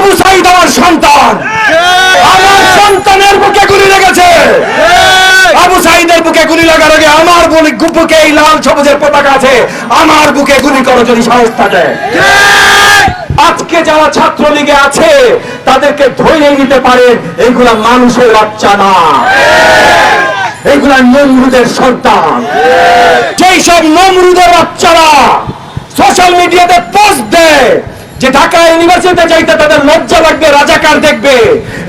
আবু সাইদ আমার সন্তান, আমার সন্তানের বুকে গুলি লেগেছে। আবু সাইদের বুকে গুলি লাগার আগে আমার বুকে এই লাল সবুজের পতাকা আছে, আমার বুকে গুলি করো যদি সাহস থাকে। আজকে যারা ছাত্রলীগে আছে তাদেরকে ধরে নিতে পারেন, এইগুলা মানুষের বাচ্চা না, এইগুলা নমরুদের সন্তান। যেই সব নমরুদের বাচ্চারা সোশ্যাল মিডিয়াতে পোস্ট দেয় যে ঢাকা ইউনিভার্সিটিতে যাইতে তাদের লজ্জা লাগবে, রাজাকার দেখবে,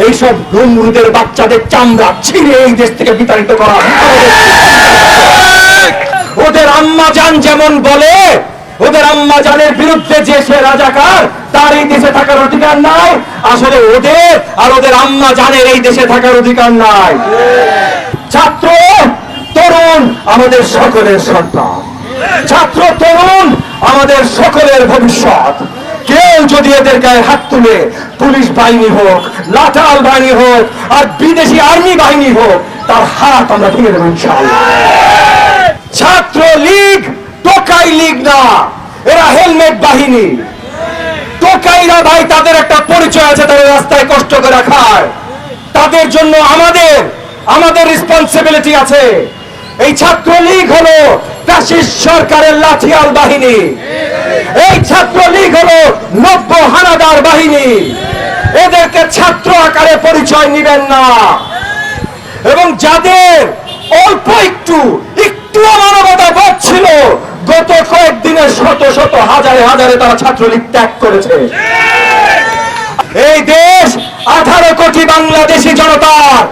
এইসব নমরুদের বাচ্চাদের চামড়া ছিঁড়ে এই দেশ থেকে বিতাড়িত করা। ওদের আম্মা জান যেমন বলে, ওদের আম্মা জানের বিরুদ্ধে যে সে রাজাকার, তার এই দেশে থাকার অধিকার নাই। আসলে ওদের আর ওদের আম্মা জানের এই দেশে থাকার অধিকার নাই। ছাত্র তরুণ আমাদের সকলের সন্তান, ছাত্র তরুণ আমাদের সকলের ভবিষ্যৎ। কেউ যদি এদের গায়ে হাত তুলে, পুলিশ বাহিনী হোক, লাঠাল বাহিনী হোক, আর বিদেশি আর্মি বাহিনী হোক, তার হাত আমরা ভেঙে দেব ইনশাআল্লাহ। ছাত্র লীগ টোকাই লীগ না, এরা হেলমেট বাহিনী। টোকাইরা ভাই তাদের একটা পরিচয় আছে, তাদের রাস্তায় কষ্ট করে খায়, তাদের জন্য আমাদের রেসপন্সিবিলিটি আছে। এই ছাত্রলীগ হলো ফ্যাসিস্ট সরকারের লাঠিয়াল বাহিনী, এই ছাত্রলীগ হলো নব্য হানাদার বাহিনী। এদেরকে ছাত্র আকারে পরিচয় নিবেন না। এবং যাদের অল্প একটু মানবতা বোধ ছিল, গত কয়েকদিনে শত শত হাজারে হাজারে তারা ছাত্রলীগ ত্যাগ করেছে। এই দেশ 18 কোটি বাংলাদেশি জনতার,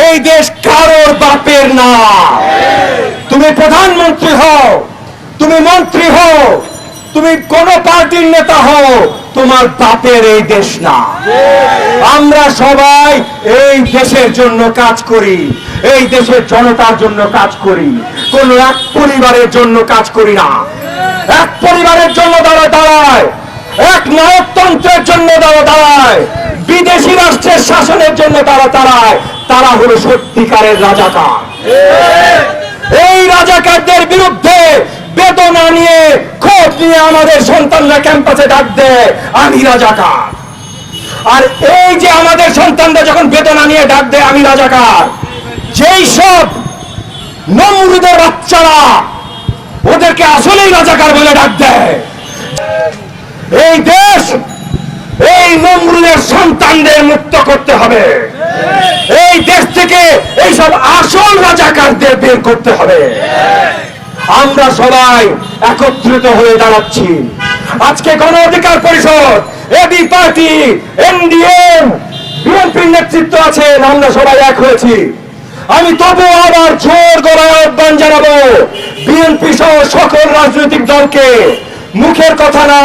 এই দেশ কারোর বাপের না। তুমি প্রধানমন্ত্রী হও, তুমি মন্ত্রী হও, তুমি কোন পার্টির নেতা হও, তোমার বাপের এই দেশ না। আমরা সবাই এই দেশের জন্য কাজ করি, এই দেশের জনতার জন্য কাজ করি, কোন এক পরিবারের জন্য কাজ করি না। এক পরিবারের জন্য দাঁড়ায়, এক নায়কতন্ত্রের জন্য দাঁড়ায়, বিদেশি রাষ্ট্রের শাসনের জন্য দাঁড়ায়। তারা হলো সত্যিকারের রাজাকার। এই রাজাকারদের বিরুদ্ধে বেদনা নিয়ে, খোঁজ নিয়ে আমাদের সন্তানরা ক্যাম্পাসে ডাক দেয়, আমি রাজাকার। আর এই যে আমাদের সন্তানরা যখন বেদনা নিয়ে ডাক দেয় আমি রাজাকার, যেই সব নমরুদের বাচ্চারা ওদেরকে আসলেই রাজাকার বলে ডাক দেয়। এই দেশ এই নমরুদের সন্তানদের মুক্ত করতে হবে। এই দেশ থেকে এইসব আসল রাজাকারদের বের করতে হবে। আমরা সবাই একত্রিত হয়ে দাঁড়াচ্ছি। আজকে গণ অধিকার পরিষদ, এবি পার্টি, এনডিএম, বিএনপির নেতৃত্ব আছেন, আমরা সবাই এক হয়েছি। আমি তবু আবার জোর গলায় আহ্বান জানাবো বিএনপি সহ সকল রাজনৈতিক দলকে, মুখের কথা না,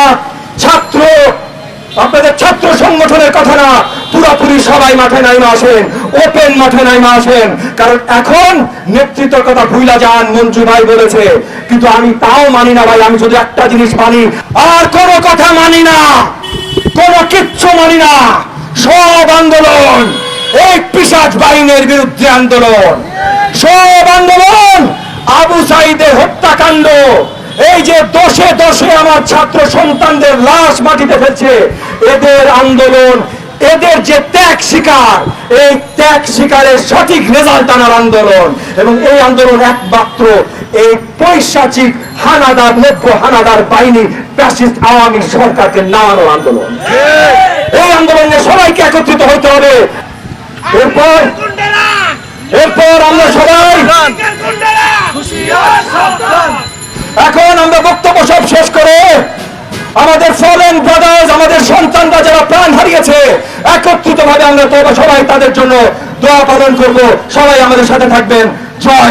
আপনাদের ছাত্র সংগঠনের কথা না, পুরোপুরি সবাই মাঠে নাইমা আসেন, ওপেন মাঠে নাইমা আসেন। কারণ এখন নেতৃত্বের কথা ভুইলা যান, মঞ্জু ভাই বলেছে, কিন্তু আমি তাও মানি না ভাই। আমি শুধু একটা জিনিস মানি, আর কোনো কথা মানি না, কোনো কিচ্ছু মানি না। সব আন্দোলন এই পিশাচ বাহিনীর বিরুদ্ধে আন্দোলন, সব আন্দোলন আবু সাইদের হত্যাকাণ্ড, এই যে দোষে দোষে আমার ছাত্র সন্তানদের লাশ মাটিতে ফেলছে, এদের আন্দোলন, এদের যে ত্যাগ শিকার, এই ত্যাগ শিকারের সঠিক রেজাল্ট আনার আন্দোলন। এবং এই আন্দোলন একমাত্র এই পৈশাচিক হানাদার, নব্য হানাদার বাহিনী, ফ্যাসিস্ট আওয়ামী সরকারকে নামানোর আন্দোলন। এই আন্দোলনে সবাইকে একত্রিত হতে হবে। এরপর আমরা সবাই এখন আমরা বক্তব্য সব শেষ করে আমাদের ফলেন ব্রাদার্স, আমাদের সন্তানরা যারা প্রাণ হারিয়েছে, একত্রিত ভাবে আমরা সবাই তাদের জন্য দোয়া পালন করব। সবাই আমাদের সাথে থাকবেন। জয়।